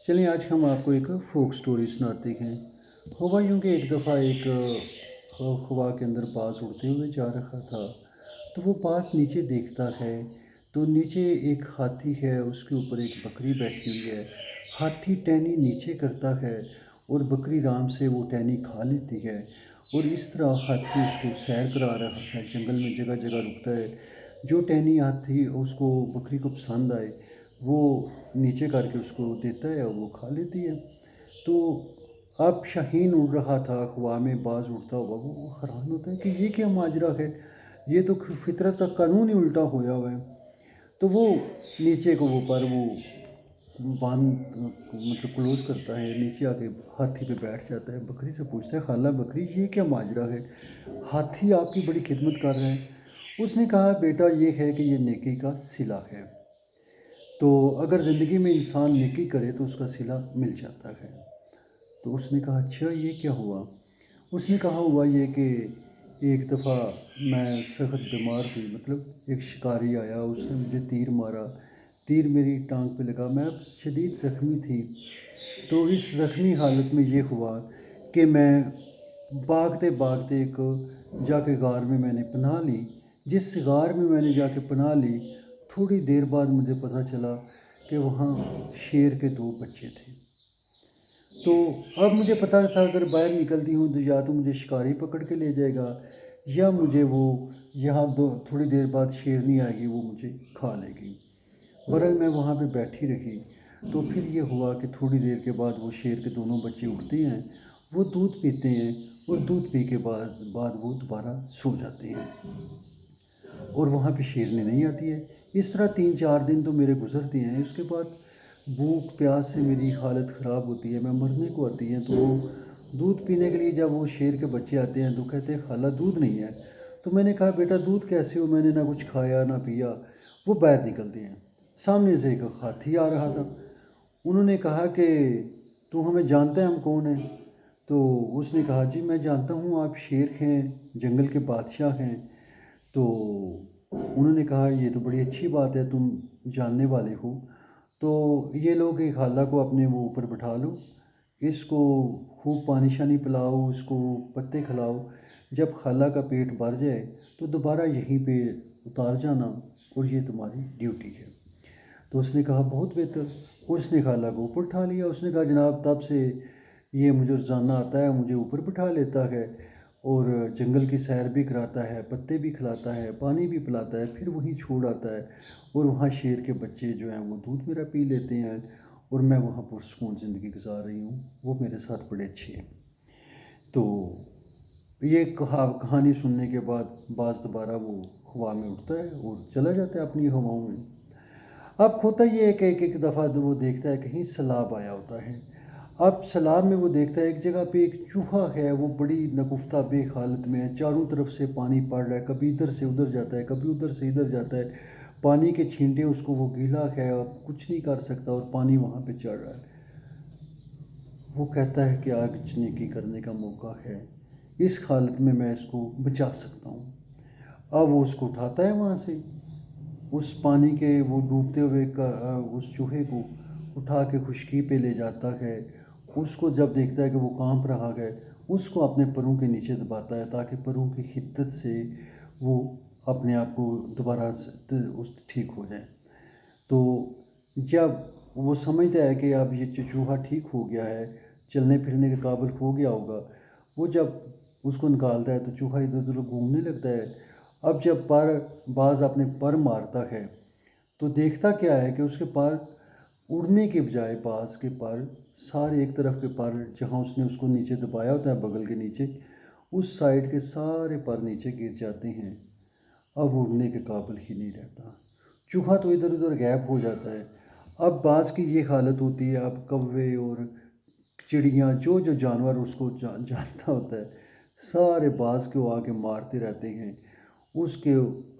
चलिए आज हम आपको एक फ़ोक स्टोरी सुनाते हैं। हुआ यूँ कि एक दफ़ा एक हवा के अंदर बाज़ उड़ते हुए जा रहा था। तो वो बाज़ नीचे देखता है, तो नीचे एक हाथी है, उसके ऊपर एक बकरी बैठी हुई है। हाथी टहनी नीचे करता है और बकरी आराम से वो टहनी खा लेती है। और इस तरह हाथी उसको सैर करा रहा है, जंगल में जगह जगह रुकता है। जो टहनी हाथी उसको बकरी को पसंद आए वो नीचे करके उसको देता है और वो खा लेती है। तो अब शाहीन उड़ रहा था, हवा में बाज़ उड़ता हुआ, वो हैरान होता है कि ये क्या माजरा है, ये तो फितरत का कानून ही उल्टा होया हुआ है। तो वो नीचे को वो पर वो बांध मतलब क्लोज़ करता है, नीचे आके हाथी पे बैठ जाता है। बकरी से पूछता है, खाला बकरी ये क्या माजरा है, हाथी आपकी बड़ी खिदमत कर रहा है। उसने कहा, बेटा ये है कि ये नेकी का सिला है। तो अगर ज़िंदगी में इंसान नेकी करे तो उसका सिला मिल जाता है। तो उसने कहा, अच्छा ये क्या हुआ? उसने कहा, हुआ ये कि एक दफ़ा मैं सख्त बीमार हुई, मतलब एक शिकारी आया, उसने मुझे तीर मारा। तीर मेरी टांग पे लगा, मैं अब शदीद ज़ख्मी थी। तो इस ज़ख्मी हालत में ये हुआ कि मैं भागते भागते एक जाके गार में मैंने पनाह ली। जिस गार में मैंने जाके पनाह ली, थोड़ी देर बाद मुझे पता चला कि वहाँ शेर के 2 बच्चे थे। तो अब मुझे पता था अगर बाहर निकलती हूँ तो या तो मुझे शिकारी पकड़ के ले जाएगा, या मुझे वो यहाँ दो थोड़ी देर बाद शेरनी आएगी, वो मुझे खा लेगी। बहरहाल मैं वहाँ पे बैठी रही। तो फिर ये हुआ कि थोड़ी देर के बाद वो शेर के दोनों बच्चे उठते हैं, वो दूध पीते हैं और दूध पी के बाद वो दोबारा सो जाते हैं और वहाँ पे शेरनी नहीं आती है। इस तरह 3-4 दिन तो मेरे गुजरते हैं। उसके बाद भूख प्यास से मेरी हालत ख़राब होती है, मैं मरने को आती है। तो वो दूध पीने के लिए जब वो शेर के बच्चे आते हैं तो कहते हैं, खाला दूध नहीं है। तो मैंने कहा, बेटा दूध कैसे हो, मैंने ना कुछ खाया ना पिया। वो बाहर निकलते हैं, सामने से एक हाथी आ रहा था। उन्होंने कहा कि तू हमें जानता है, हम कौन हैं? तो उसने कहा, जी मैं जानता हूँ, आप शेर हैं, जंगल के बादशाह हैं। तो उन्होंने कहा, ये तो बड़ी अच्छी बात है, तुम जानने वाले हो। तो ये लो कि खाला को अपने वो ऊपर बिठा लो, इसको खूब पानी शानी पिलाओ, इसको पत्ते खिलाओ। जब खाला का पेट भर जाए तो दोबारा यहीं पे उतार जाना, और ये तुम्हारी ड्यूटी है। तो उसने कहा, बहुत बेहतर। उसने खाला को ऊपर उठा लिया। उसने कहा, जनाब तब से ये मुझे रोज़ाना आता है, मुझे ऊपर बिठा लेता है और जंगल की सैर भी कराता है, पत्ते भी खिलाता है, पानी भी पिलाता है, फिर वहीं छोड़ आता है। और वहाँ शेर के बच्चे जो हैं वो दूध मेरा पी लेते हैं और मैं वहाँ पुरसकून ज़िंदगी गुजार रही हूँ। वो मेरे साथ बड़े अच्छे हैं। तो ये कहानी सुनने के बाद बाज़ दोबारा वो हवा में उड़ता है और चला जाता है अपनी हवाओं में। अब होता ये है कि एक-एक दफ़ा तो वो देखता है कहीं सैलाब आया होता है। अब सैलाब में वो देखता है एक जगह पे एक चूहा है, वो बड़ी नकुफ़्ता बेक हालत में है, चारों तरफ से पानी पड़ रहा है, कभी इधर से उधर जाता है, कभी उधर से इधर जाता है। पानी के छींटे उसको वो गीला है, अब कुछ नहीं कर सकता और पानी वहाँ पे चढ़ रहा है। वो कहता है कि आज नेकी करने का मौका है, इस हालत में मैं इसको बचा सकता हूँ। अब वो उसको उठाता है वहाँ से, उस पानी के वो डूबते हुए उस चूहे को उठा के खुशकी पे ले जाता है। उसको जब देखता है कि वो काँप रहा है, उसको अपने परों के नीचे दबाता है ताकि परों की हिद्दत से वो अपने आप को दोबारा ठीक हो जाए। तो जब वो समझता है कि अब ये चूहा ठीक हो गया है, चलने फिरने के काबिल हो गया होगा, वो जब उसको निकालता है तो चूहा इधर-उधर घूमने लगता है। अब जब बाज़ अपने पर मारता है, तो देखता क्या है कि उसके पर उड़ने के बजाय बाज़ के पर सारे एक तरफ के पर जहाँ उसने उसको नीचे दबाया होता है बगल के नीचे, उस साइड के सारे पर नीचे गिर जाते हैं। अब उड़ने के काबिल ही नहीं रहता। चूहा तो इधर-उधर गायब हो जाता है। अब बाज़ की ये हालत होती है, अब कौवे और चिड़ियाँ जो जानवर उसको जानता होता है, सारे बाज़ को आके मारते रहते हैं। उसके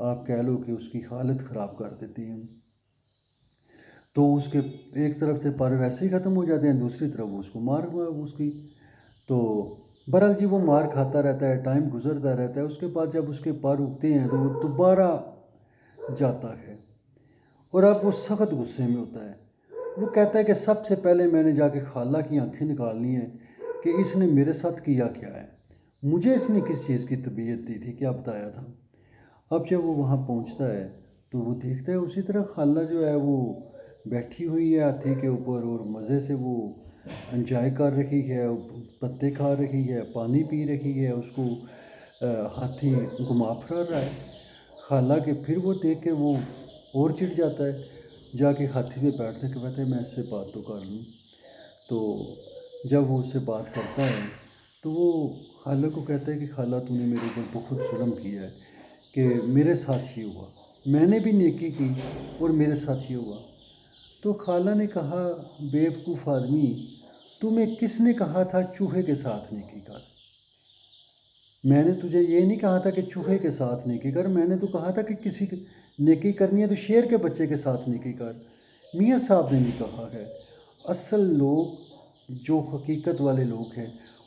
आप कह लो कि उसकी हालत ख़राब कर देते हैं। तो उसके एक तरफ से पर वैसे ही ख़त्म हो जाते हैं, दूसरी तरफ वो उसको मार उसकी तो बहरहाल जी वो मार खाता रहता है, टाइम गुज़रता रहता है। उसके बाद जब उसके पर उगते हैं तो वो दोबारा जाता है और अब वो सख्त गुस्से में होता है। وہ کہتا ہے کہ سب سے پہلے میں نے جا کے خالہ کی آنکھیں نکالنی ہیں کہ اس نے میرے ساتھ کیا کیا ہے، مجھے اس نے کس چیز کی تربیت دی تھی، کیا بتایا تھا۔ اب جب وہ وہاں پہنچتا ہے تو وہ دیکھتا ہے اسی طرح خالہ جو ہے وہ بیٹھی ہوئی ہے ہاتھی کے اوپر اور مزے سے وہ انجوائے کر رہی ہے، پتے کھا رہی ہے، پانی پی رہی ہے، اس کو ہاتھی گھما پھرا رہا ہے۔ خالہ کے پھر وہ دیکھ کے وہ اور چڑھ جاتا ہے، جا کے ہاتھی پہ بیٹھتا ہے کہ کہتا ہے میں اس سے بات تو کر لوں۔ تو جب وہ اس سے بات کرتا ہے تو وہ خالہ کو کہتا ہے کہ خالہ تو نے میرے اوپر بہت ظلم کیا ہے کہ میرے ساتھ یہ ہوا، میں نے بھی نیکی کی اور میرے ساتھ یہ ہوا۔ تو خالہ نے کہا بیوقوف آدمی، تمہیں کس نے کہا تھا چوہے کے ساتھ نیکی کر؟ میں نے تجھے یہ نہیں کہا تھا کہ چوہے کے ساتھ نیکی کر، میں نے تو کہا تھا کہ کسی نیکی کرنی ہے تو شیر کے بچے کے ساتھ نیکی کر۔ میاں صاحب نے بھی کہا ہے اصل لوگ جو حقیقت والے لوگ ہیں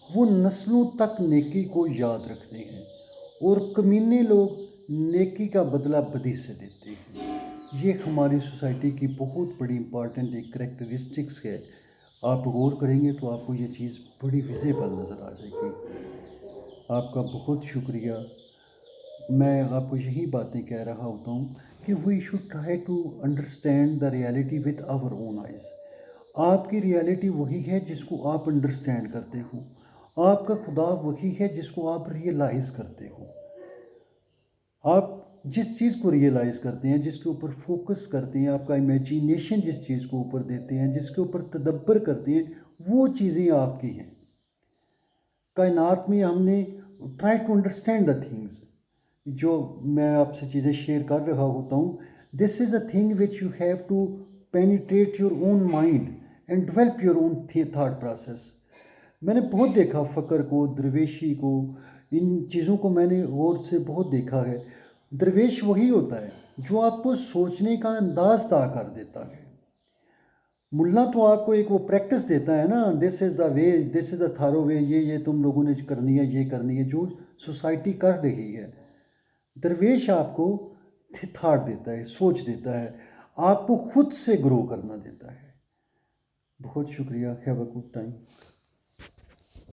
وہ نسلوں تک نیکی کو یاد رکھتے ہیں، اور کمینے لوگ نیکی کا بدلہ بدی سے دیتے ہیں۔ یہ ہماری سوسائٹی کی بہت بڑی امپارٹنٹ ایک کریکٹرسٹکس ہے۔ آپ غور کریں گے تو آپ کو یہ چیز بڑی ویزیبل نظر آ جائے گی۔ آپ کا بہت شکریہ۔ میں آپ کو یہی باتیں کہہ رہا ہوتا ہوں کہ we should try to understand the reality with our own eyes. آپ کی ریالٹی وہی ہے جس کو آپ انڈرسٹینڈ کرتے ہو، آپ کا خدا وہی ہے جس کو آپ ریئلائز کرتے ہو۔ آپ جس چیز کو ریئلائز کرتے ہیں، جس کے اوپر فوکس کرتے ہیں، آپ کا امیجینیشن جس چیز کو اوپر دیتے ہیں، جس کے اوپر تدبر کرتے ہیں، وہ چیزیں آپ کی ہیں۔ کائنات میں ہم نے try to understand the things, جو میں آپ سے چیزیں شیئر کر رہا ہوتا ہوں، this is a thing which you have to penetrate your own mind and develop your own thought process. میں نے بہت دیکھا فقر کو، درویشی کو، ان چیزوں کو میں نے غور سے بہت دیکھا ہے۔ درویش وہی ہوتا ہے جو آپ کو سوچنے کا انداز طے کر دیتا ہے۔ ملا تو آپ کو ایک وہ پریکٹس دیتا ہے نا، دس از دا وے، دس از دا تھارو وے، یہ تم لوگوں نے کرنی ہے، یہ کرنی ہے، جو سوسائٹی کر رہی ہے۔ درویش آپ کو تھاٹ دیتا ہے، سوچ دیتا ہے، آپ کو خود سے گرو کرنا دیتا ہے۔ بہت شکریہ، ہیو اے گڈ ٹائم۔